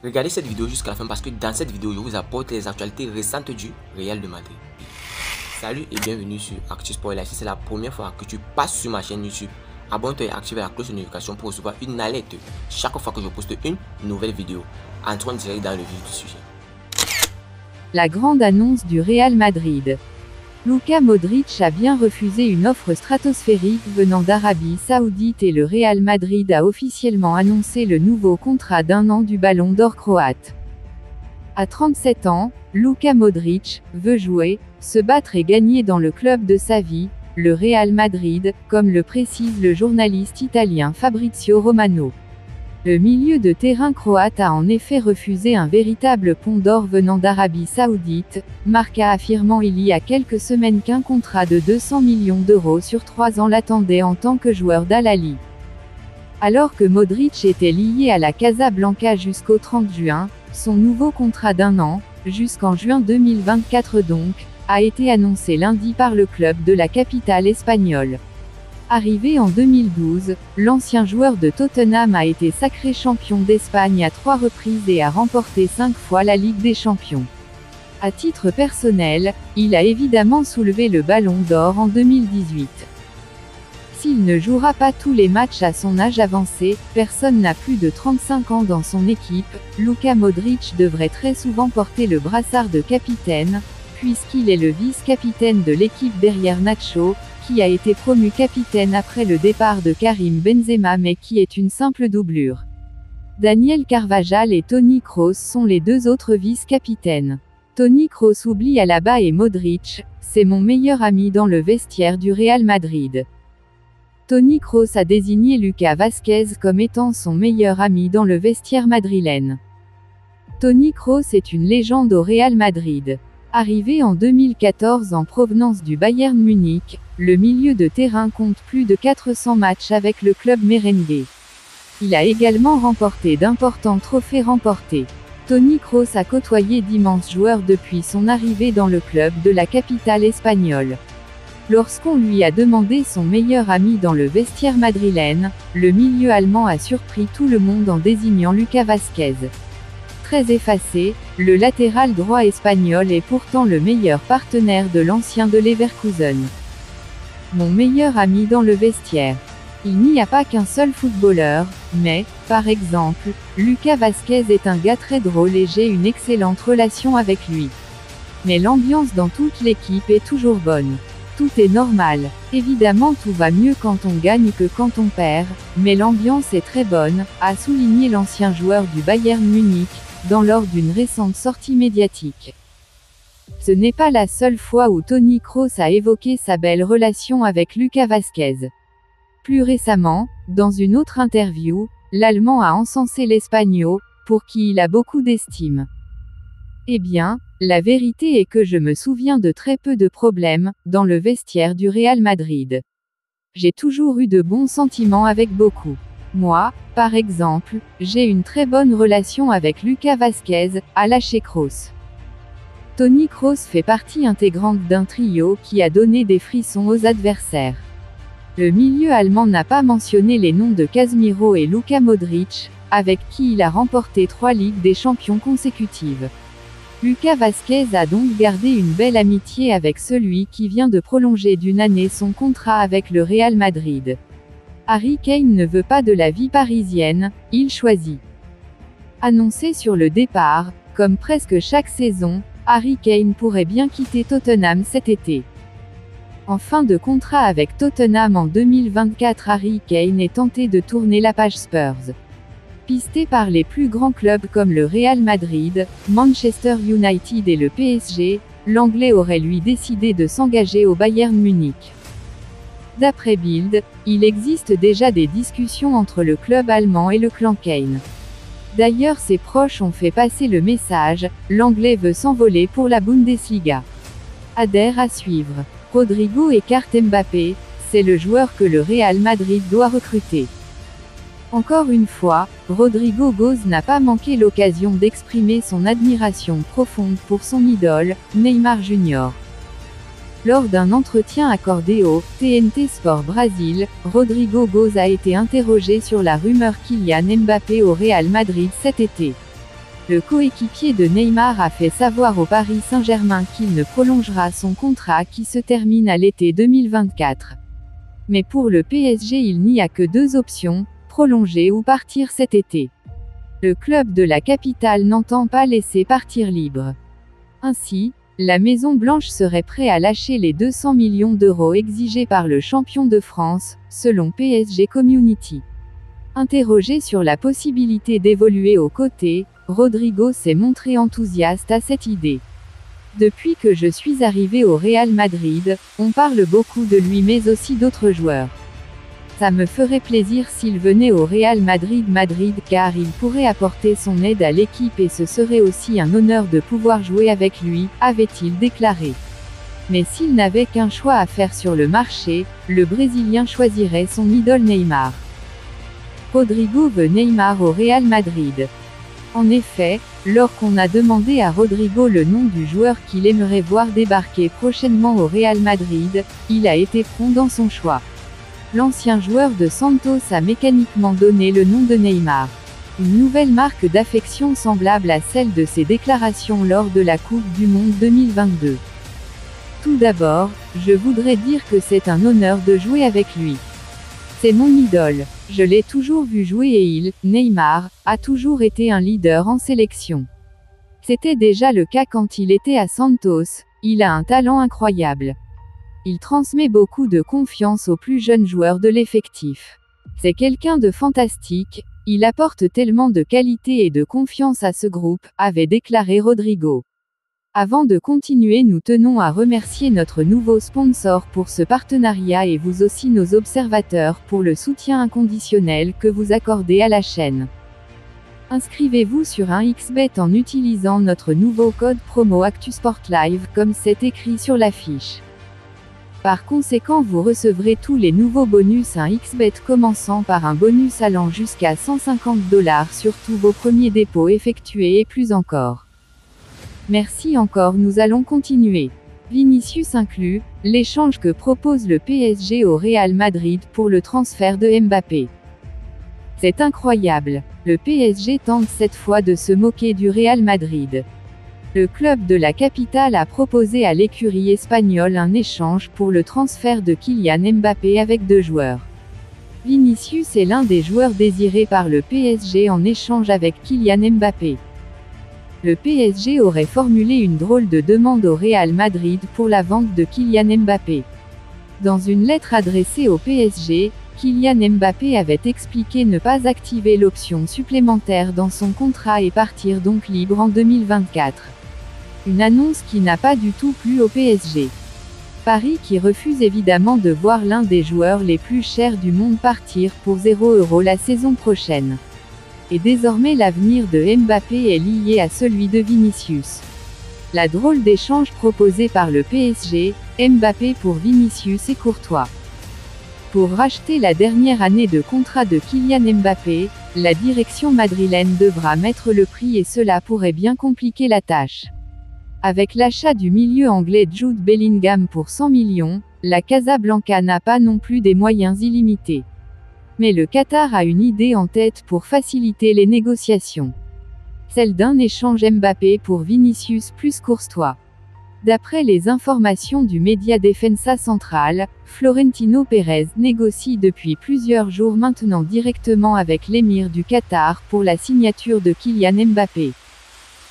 Regardez cette vidéo jusqu'à la fin parce que dans cette vidéo, je vous apporte les actualités récentes du Real de Madrid. Salut et bienvenue sur Actu Sport Live. Si c'est la première fois que tu passes sur ma chaîne YouTube, abonne-toi et active la cloche de notification pour recevoir une alerte chaque fois que je poste une nouvelle vidéo. Entrons direct dans le vif du sujet. La grande annonce du Real Madrid. Luka Modric a bien refusé une offre stratosphérique venant d'Arabie Saoudite et le Real Madrid a officiellement annoncé le nouveau contrat d'1 an du Ballon d'Or croate. À 37 ans, Luka Modric veut jouer, se battre et gagner dans le club de sa vie, le Real Madrid, comme le précise le journaliste italien Fabrizio Romano. Le milieu de terrain croate a en effet refusé un véritable pont d'or venant d'Arabie Saoudite, Marca affirmant il y a quelques semaines qu'un contrat de 200 millions d'euros sur 3 ans l'attendait en tant que joueur d'Al Ahly. Alors que Modric était lié à la Casablanca jusqu'au 30 juin, son nouveau contrat d'1 an, jusqu'en juin 2024 donc, a été annoncé lundi par le club de la capitale espagnole. Arrivé en 2012, l'ancien joueur de Tottenham a été sacré champion d'Espagne à 3 reprises et a remporté 5 fois la Ligue des Champions. À titre personnel, il a évidemment soulevé le Ballon d'Or en 2018. S'il ne jouera pas tous les matchs à son âge avancé, personne n'a plus de 35 ans dans son équipe, Luka Modric devrait très souvent porter le brassard de capitaine, puisqu'il est le vice-capitaine de l'équipe derrière Nacho, qui a été promu capitaine après le départ de Karim Benzema mais qui est une simple doublure. Daniel Carvajal et Toni Kroos sont les deux autres vice-capitaines. Toni Kroos oublie Alaba et Modric, c'est mon meilleur ami dans le vestiaire du Real Madrid. Toni Kroos a désigné Lucas Vázquez comme étant son meilleur ami dans le vestiaire madrilène. Toni Kroos est une légende au Real Madrid. Arrivé en 2014 en provenance du Bayern Munich, le milieu de terrain compte plus de 400 matchs avec le club merengue. Il a également remporté d'importants trophées remportés. Toni Kroos a côtoyé d'immenses joueurs depuis son arrivée dans le club de la capitale espagnole. Lorsqu'on lui a demandé son meilleur ami dans le vestiaire madrilène, le milieu allemand a surpris tout le monde en désignant Lucas Vázquez. Très effacé, le latéral droit espagnol est pourtant le meilleur partenaire de l'ancien de Leverkusen. Mon meilleur ami dans le vestiaire. Il n'y a pas qu'un seul footballeur, mais, par exemple, Lucas Vázquez est un gars très drôle et j'ai une excellente relation avec lui. Mais l'ambiance dans toute l'équipe est toujours bonne. Tout est normal. Évidemment tout va mieux quand on gagne que quand on perd, mais l'ambiance est très bonne, a souligné l'ancien joueur du Bayern Munich, lors d'une récente sortie médiatique. Ce n'est pas la seule fois où Toni Kroos a évoqué sa belle relation avec Lucas Vázquez. Plus récemment, dans une autre interview, l'Allemand a encensé l'Espagnol, pour qui il a beaucoup d'estime. Eh bien, la vérité est que je me souviens de très peu de problèmes, dans le vestiaire du Real Madrid. J'ai toujours eu de bons sentiments avec beaucoup. Moi, par exemple, j'ai une très bonne relation avec Lucas Vázquez, a lâché Kroos. Toni Kroos fait partie intégrante d'un trio qui a donné des frissons aux adversaires. Le milieu allemand n'a pas mentionné les noms de Casemiro et Luka Modric, avec qui il a remporté 3 Ligues des Champions consécutives. Lucas Vázquez a donc gardé une belle amitié avec celui qui vient de prolonger d'1 année son contrat avec le Real Madrid. Harry Kane ne veut pas de la vie parisienne, il choisit. Annoncé sur le départ, comme presque chaque saison, Harry Kane pourrait bien quitter Tottenham cet été. En fin de contrat avec Tottenham en 2024, Harry Kane est tenté de tourner la page Spurs. Pisté par les plus grands clubs comme le Real Madrid, Manchester United et le PSG, l'Anglais aurait lui décidé de s'engager au Bayern Munich. D'après Bild, il existe déjà des discussions entre le club allemand et le clan Kane. D'ailleurs ses proches ont fait passer le message, l'Anglais veut s'envoler pour la Bundesliga. Adhère à suivre. Rodrigo écarte Mbappé, c'est le joueur que le Real Madrid doit recruter. Encore une fois, Rodrigo Góes n'a pas manqué l'occasion d'exprimer son admiration profonde pour son idole, Neymar Jr. Lors d'un entretien accordé au TNT Sport Brasil, Rodrigo Góes a été interrogé sur la rumeur Kylian Mbappé au Real Madrid cet été. Le coéquipier de Neymar a fait savoir au Paris Saint-Germain qu'il ne prolongera son contrat qui se termine à l'été 2024. Mais pour le PSG, il n'y a que deux options, prolonger ou partir cet été. Le club de la capitale n'entend pas laisser partir libre. Ainsi, la Maison Blanche serait prêt à lâcher les 200 millions d'euros exigés par le champion de France, selon PSG Community. Interrogé sur la possibilité d'évoluer aux côtés, Rodrigo s'est montré enthousiaste à cette idée. Depuis que je suis arrivé au Real Madrid, on parle beaucoup de lui mais aussi d'autres joueurs. Ça me ferait plaisir s'il venait au Real Madrid car il pourrait apporter son aide à l'équipe et ce serait aussi un honneur de pouvoir jouer avec lui, avait-il déclaré. Mais s'il n'avait qu'un choix à faire sur le marché, le Brésilien choisirait son idole Neymar. Rodrigo veut Neymar au Real Madrid. En effet, lorsqu'on a demandé à Rodrigo le nom du joueur qu'il aimerait voir débarquer prochainement au Real Madrid, il a été prompt dans son choix. L'ancien joueur de Santos a mécaniquement donné le nom de Neymar. Une nouvelle marque d'affection semblable à celle de ses déclarations lors de la Coupe du Monde 2022. Tout d'abord, je voudrais dire que c'est un honneur de jouer avec lui. C'est mon idole. Je l'ai toujours vu jouer et il, Neymar, a toujours été un leader en sélection. C'était déjà le cas quand il était à Santos, il a un talent incroyable. Il transmet beaucoup de confiance aux plus jeunes joueurs de l'effectif. C'est quelqu'un de fantastique, il apporte tellement de qualité et de confiance à ce groupe, avait déclaré Rodrigo. Avant de continuer, nous tenons à remercier notre nouveau sponsor pour ce partenariat et vous aussi nos observateurs pour le soutien inconditionnel que vous accordez à la chaîne. Inscrivez-vous sur un xBet en utilisant notre nouveau code promo ActuSportLive comme c'est écrit sur l'affiche. Par conséquent, vous recevrez tous les nouveaux bonus à xBet commençant par un bonus allant jusqu'à 150 $ sur tous vos premiers dépôts effectués et plus encore. Merci encore, nous allons continuer. Vinicius inclut, l'échange que propose le PSG au Real Madrid pour le transfert de Mbappé. C'est incroyable. Le PSG tente cette fois de se moquer du Real Madrid. Le club de la capitale a proposé à l'écurie espagnole un échange pour le transfert de Kylian Mbappé avec deux joueurs. Vinicius est l'un des joueurs désirés par le PSG en échange avec Kylian Mbappé. Le PSG aurait formulé une drôle de demande au Real Madrid pour la vente de Kylian Mbappé. Dans une lettre adressée au PSG, Kylian Mbappé avait expliqué ne pas activer l'option supplémentaire dans son contrat et partir donc libre en 2024. Une annonce qui n'a pas du tout plu au PSG. Paris qui refuse évidemment de voir l'un des joueurs les plus chers du monde partir pour 0 € la saison prochaine. Et désormais l'avenir de Mbappé est lié à celui de Vinicius. La drôle d'échange proposé par le PSG, Mbappé pour Vinicius et Courtois. Pour racheter la dernière année de contrat de Kylian Mbappé, la direction madrilène devra mettre le prix et cela pourrait bien compliquer la tâche. Avec l'achat du milieu anglais Jude Bellingham pour 100 millions, la Casablanca n'a pas non plus des moyens illimités. Mais le Qatar a une idée en tête pour faciliter les négociations. Celle d'un échange Mbappé pour Vinicius plus Courtois. D'après les informations du média Defensa Central, Florentino Pérez négocie depuis plusieurs jours maintenant directement avec l'émir du Qatar pour la signature de Kylian Mbappé.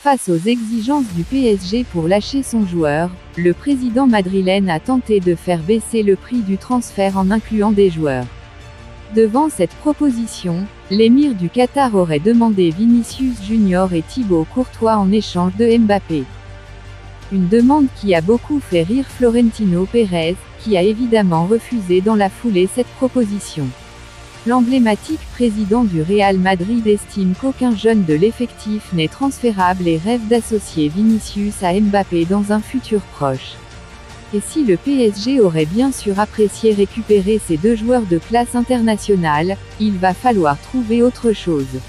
Face aux exigences du PSG pour lâcher son joueur, le président madrilène a tenté de faire baisser le prix du transfert en incluant des joueurs. Devant cette proposition, l'émir du Qatar aurait demandé Vinicius Junior et Thibaut Courtois en échange de Mbappé. Une demande qui a beaucoup fait rire Florentino Pérez, qui a évidemment refusé dans la foulée cette proposition. L'emblématique président du Real Madrid estime qu'aucun jeune de l'effectif n'est transférable et rêve d'associer Vinicius à Mbappé dans un futur proche. Et si le PSG aurait bien sûr apprécié récupérer ces deux joueurs de classe internationale, il va falloir trouver autre chose.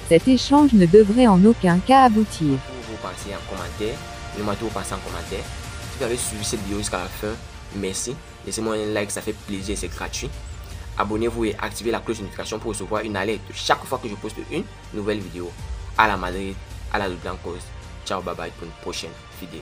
Cet échange ne devrait en aucun cas aboutir. Vous pensez en commentaire, dites-moi tout, vous pensez en commentaire. Si vous avez suivi cette vidéo jusqu'à la fin, merci. Laissez-moi un like, ça fait plaisir, c'est gratuit. Abonnez-vous et activez la cloche de notification pour recevoir une alerte chaque fois que je poste une nouvelle vidéo. À la Madrid, à la Blancos. Ciao, bye bye pour une prochaine vidéo.